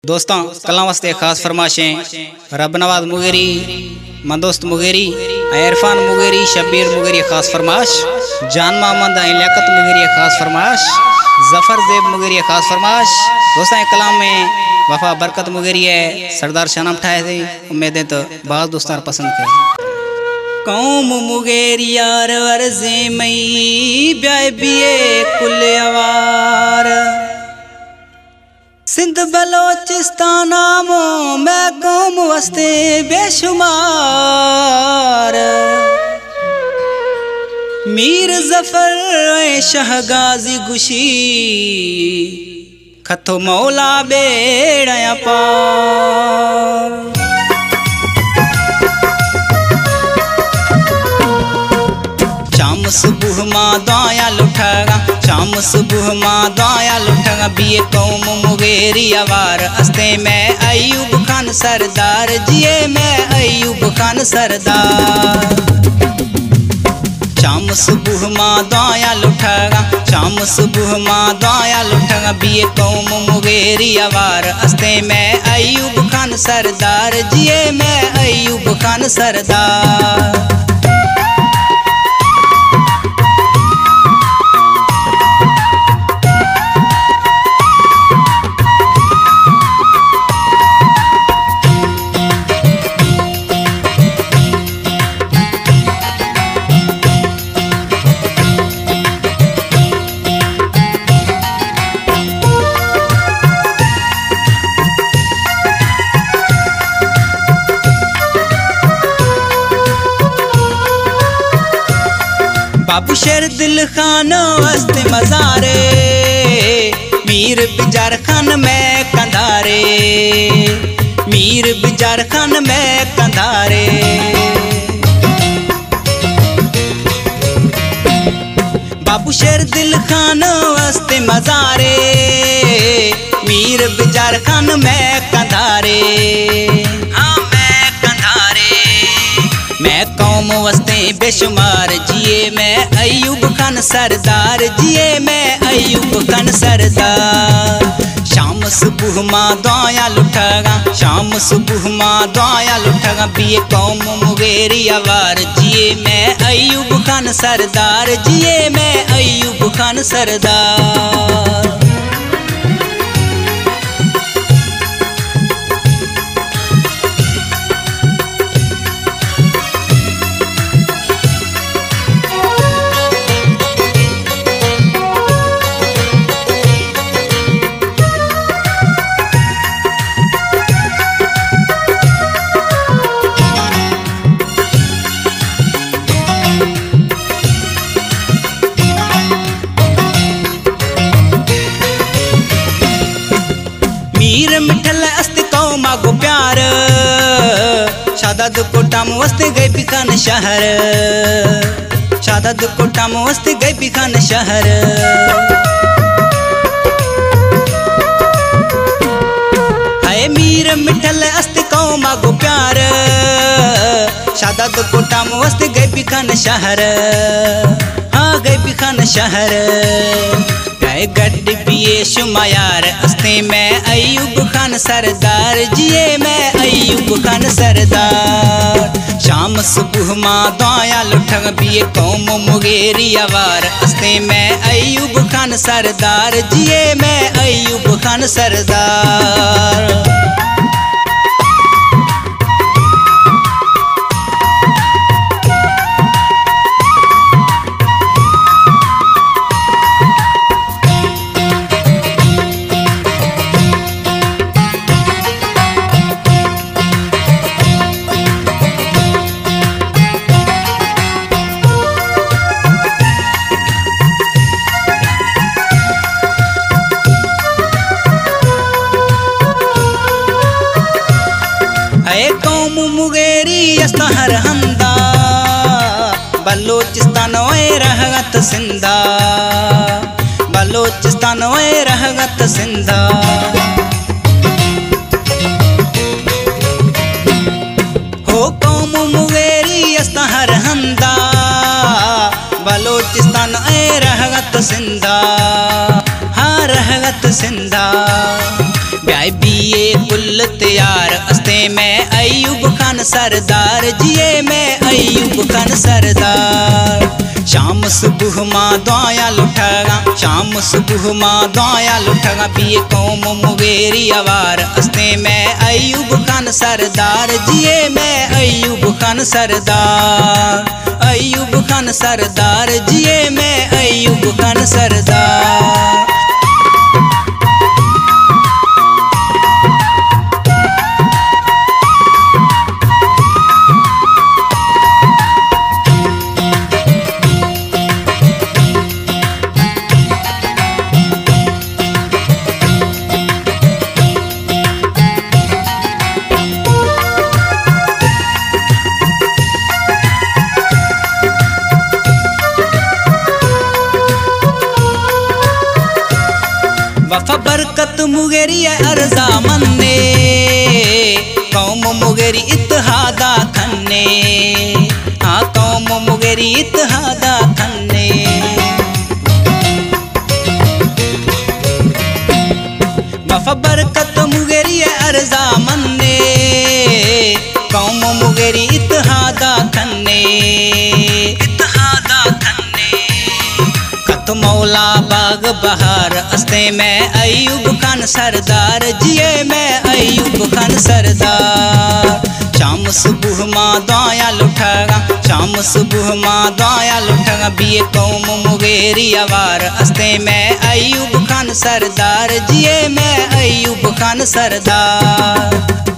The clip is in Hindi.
दोस्तों कला वास्ते खास फरमाशें रब Nawaz Mugeri, मंदोस्त Mugeri, Irfan Mugeri, Shabbir Mugeri खास फरमाश, जान मोहम्मद लियाकत मुगेरी खास फरमाश, जफर जेब मुगेरी खास फरमाश। दोस्तों कलाम में वफा बरकत मुगेरी है, सरदार शानाम ठाए थे। उम्मीद है तो बहुत दोस्तार पसंद के कौम मुगेरी यार वर्जे मई ब्याय बिये कुल अवार सिंध बलोचिस्तान आमो मैं कौम वस्ते बेशुमार मीर जफर शहगाजी गुशी खतो मौला बेड़ा पार शाम सुबह माँ दाया लुठगा, शाम सुबह माँ दाया लुठगा बिये कौम मुगेरी अवार अस्ते मैं अयूब खान सरदार जिये मैं अयूब खान सरदार। शाम सुबह माँ दाया लुठगा, शाम सुबह माँ दाया लुठगा बिये कौम मुगेरी अवार अस्ते मैं अयूब खान सरदार जिये मैं अयूब खान सरदार। बाबू शेर दिल खान वस्ते मजारे मीर बिजार खान में कंधारे मीर बिजार खान में कंधारे बाबू शेर दिल खान वस्ते मजारे मीर बिजार खान में कंधारे मैं कौम वस्ते बेशुमार जिये मैं अयूब खान सरदार जिये मैं अयूब खान सरदार। शाम सुबह माँ दाया लुठगा, शाम सुबह माँ दाया लुठगा बिये कौम मुगेरी अवार जिये मैं अयूब खान सरदार जिये मैं अयूब खान सरदार। मीर मिठल अस्ते कौमा गो प्यार शादाद कोटाम वस्ते गए पिखान शहर शादाद कोटाम वस्ते गए पिखान शहर हाय मीर मिठल अस्ते कौमा गो प्यार शादाद कोटाम वस्ते गए पिखान शहर हाँ गए पिखान शहर गड्ड पिए शुमायार अस्ते मैं अयूब खान सरदार जिये मैं अयूब खान सरदार। शाम सुबह माँ दाया लुठगा बिये कौम मुगेरी अवार अस्ते मैं अयूब खान सरदार जिये मैं अयूब खान सरदार। कौम मुगेरी अस्तहर हंदा बलोचिस्तान वे रहगत सिंधा बलोचिस्तान वे रहगत सिंधा हो कौम मुगेरी अस्तहर हंदा बलोचिस्तान वे रहगत सिंधा हाँ रहगत सिंधा हाय बीए कुल तैयार अस्ते मैं अयूब खान सरदार जिए मैं अयूब खान सरदार। शाम सुबह माँ दुआया लुठगा शाम सुबह माँ दुआया लुठगा बीए कौम मुगेरी अवार अस्ते मैं अयूब खान सरदार जिए मैं अयूब खान सरदार। अयूब खान सरदार जिए मैं अयूब खान सरदार। वफा बरकत मुगेरी अर्जा मन्ने कौम मुगेरी इत्तेहादा खन्ने हाँ कौम मुगेरी इत्तेहादा खन्ने। वफा बरकत मुगेरी अर्जा मन्ने कौम मुगेरी इत्तेहादा खन्ने इत्तेहादा खन्ने। कत मौला बाग बहार अस्ते मैं अयूब खान सरदार जिए मैं अयूब खान सरदार। शाम सुबह माँ दुआया लुठगा शाम सुबह माँ दुआया लुठगा बीए कौम मुगेरी अवार अस्ते मैं अयूब खान सरदार जिए मैं अयूब खान सरदार।